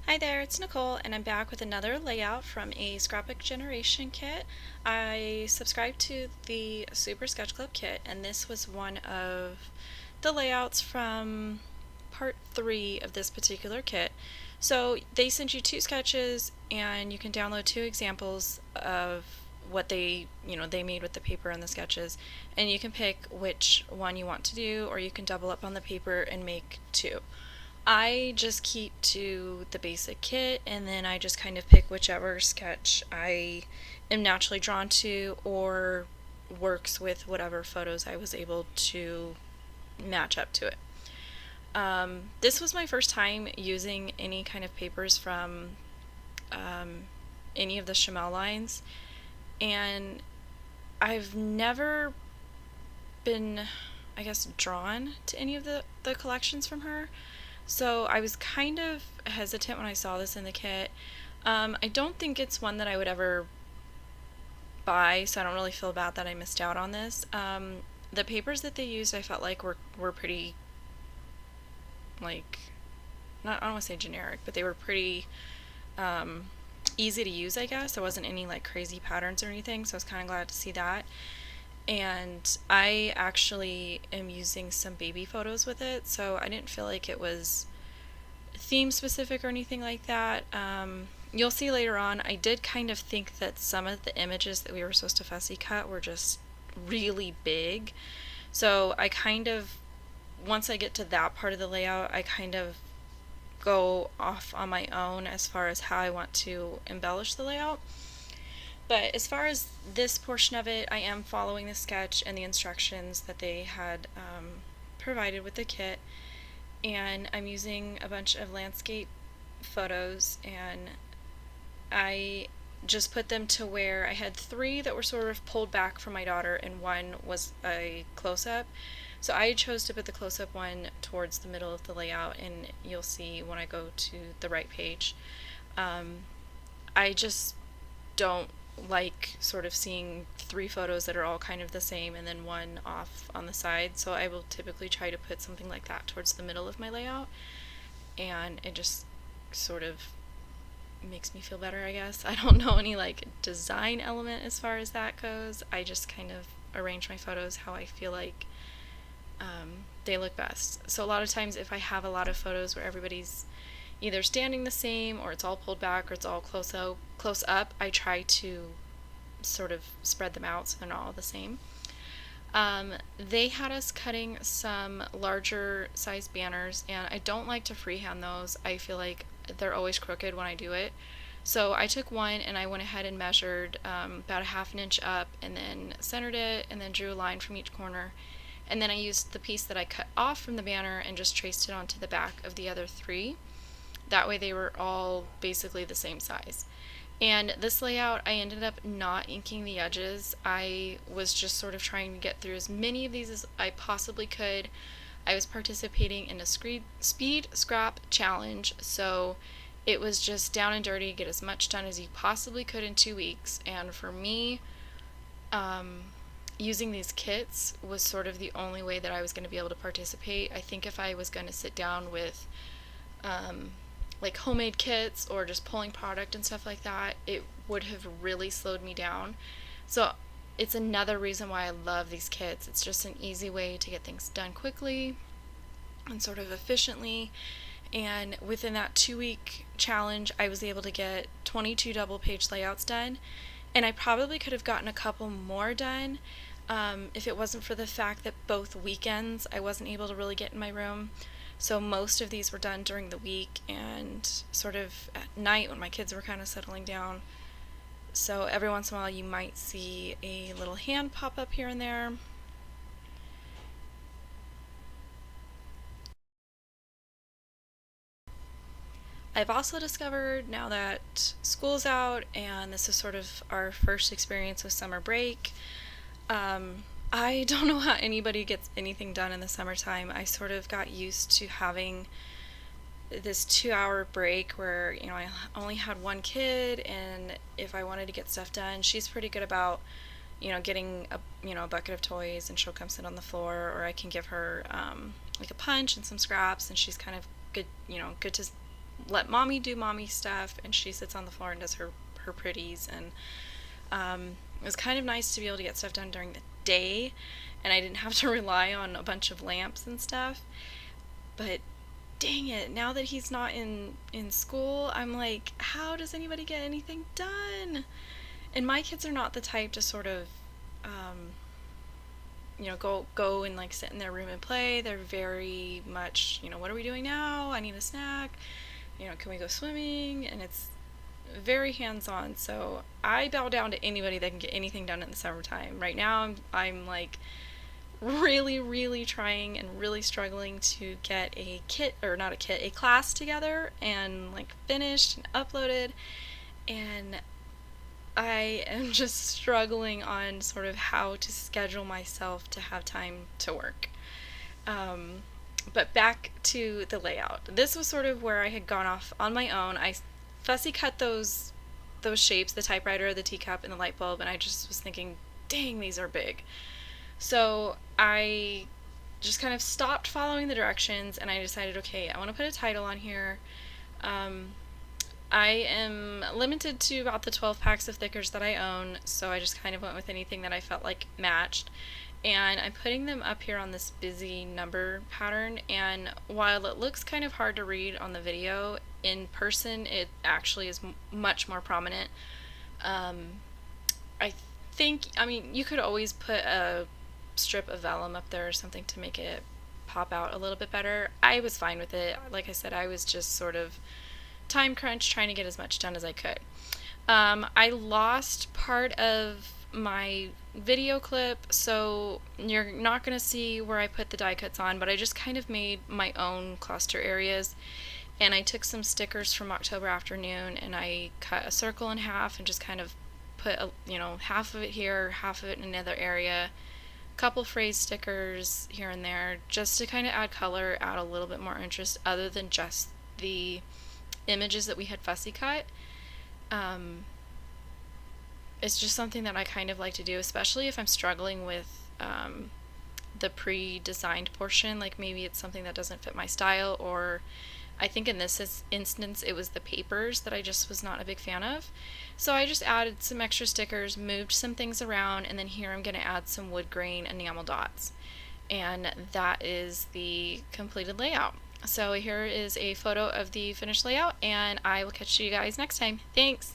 Hi there, it's Nicole, and I'm back with another layout from a Scrapbook Generation kit. I subscribed to the Super Sketch Club kit, and this was one of the layouts from part 3 of this particular kit. So they send you two sketches, and you can download two examples of what they made with the paper and the sketches, and you can pick which one you want to do, or you can double up on the paper and make two. I just keep to the basic kit, and then I just kind of pick whichever sketch I am naturally drawn to or works with whatever photos I was able to match up to it. This was my first time using any kind of papers from any of the Chamel lines, and I've never been, I guess, drawn to any of the collections from her. So I was kind of hesitant when I saw this in the kit. I don't think it's one that I would ever buy, so I don't really feel bad that I missed out on this. The papers that they used I felt like were pretty, like, not, I don't want to say generic, but they were pretty easy to use, I guess. There wasn't any like crazy patterns or anything, so I was kind of glad to see that. And I actually am using some baby photos with it, so I didn't feel like it was theme specific or anything like that. You'll see later on, I did kind of think that some of the images that we were supposed to fussy cut were just really big. So I kind of, once I get to that part of the layout, I kind of go off on my own as far as how I want to embellish the layout. But as far as this portion of it, I am following the sketch and the instructions that they had provided with the kit. And I'm using a bunch of landscape photos, and I just put them to where I had three that were sort of pulled back from my daughter, and one was a close-up. So I chose to put the close-up one towards the middle of the layout, and you'll see when I go to the right page. I just don't like sort of seeing three photos that are all kind of the same and then one off on the side, so I will typically try to put something like that towards the middle of my layout, and it just sort of makes me feel better, I guess. I don't know any like design element as far as that goes. I just kind of arrange my photos how I feel like they look best. So a lot of times if I have a lot of photos where everybody's either standing the same or it's all pulled back or it's all close up, I try to sort of spread them out so they're not all the same. They had us cutting some larger size banners, and I don't like to freehand those. I feel like they're always crooked when I do it. So I took one and I went ahead and measured about a half an inch up, and then centered it, and then drew a line from each corner. And then I used the piece that I cut off from the banner and just traced it onto the back of the other three. That way they were all basically the same size. And this layout, I ended up not inking the edges. I was just sort of trying to get through as many of these as I possibly could. I was participating in a speed scrap challenge, so it was just down and dirty, get as much done as you possibly could in 2 weeks. And for me, using these kits was sort of the only way that I was going to be able to participate. I think if I was going to sit down with like homemade kits or just pulling product and stuff like that, it would have really slowed me down. So it's another reason why I love these kits. It's just an easy way to get things done quickly and sort of efficiently. And within that 2 week challenge, I was able to get 22 double page layouts done. And I probably could have gotten a couple more done if it wasn't for the fact that both weekends I wasn't able to really get in my room. So most of these were done during the week and sort of at night when my kids were kind of settling down. So every once in a while you might see a little hand pop up here and there. I've also discovered now that school's out and this is sort of our first experience with summer break, I don't know how anybody gets anything done in the summertime. I sort of got used to having this 2 hour break where, I only had one kid, and if I wanted to get stuff done, she's pretty good about, getting a bucket of toys and she'll come sit on the floor, or I can give her like a punch and some scraps, and she's kind of good, good to let mommy do mommy stuff, and she sits on the floor and does her pretties. And it was kind of nice to be able to get stuff done during the day, and I didn't have to rely on a bunch of lamps and stuff. But dang it, now that he's not in school, I'm like, how does anybody get anything done? And my kids are not the type to sort of go and like sit in their room and play. They're very much, what are we doing now? I need a snack. Can we go swimming? And it's very hands-on. So I bow down to anybody that can get anything done in the summertime. Right now I'm like really, really trying and really struggling to get a class together and like finished and uploaded. And I am just struggling on sort of how to schedule myself to have time to work. But back to the layout. This was sort of where I had gone off on my own. I fussy cut those shapes, the typewriter, the teacup, and the light bulb, and I just was thinking, dang, these are big. So I just kind of stopped following the directions, and I decided, okay, I want to put a title on here. I am limited to about the 12 packs of thickers that I own, so I just kind of went with anything that I felt like matched. And I'm putting them up here on this busy number pattern, and while it looks kind of hard to read on the video, in person it actually is much more prominent. I think, you could always put a strip of vellum up there or something to make it pop out a little bit better. I was fine with it. Like I said, I was just sort of time crunch trying to get as much done as I could. I lost part of my video clip, so you're not going to see where I put the die cuts on, but I just kind of made my own cluster areas, and I took some stickers from October Afternoon and I cut a circle in half and just kind of put half of it here, half of it in another area, a couple phrase stickers here and there, just to kind of add color, add a little bit more interest other than just the images that we had fussy cut. It's just something that I kind of like to do, especially if I'm struggling with the pre-designed portion. Like maybe it's something that doesn't fit my style, or I think in this instance it was the papers that I just was not a big fan of. So I just added some extra stickers, moved some things around, and then here I'm going to add some wood grain enamel dots. And that is the completed layout. So here is a photo of the finished layout, and I will catch you guys next time. Thanks!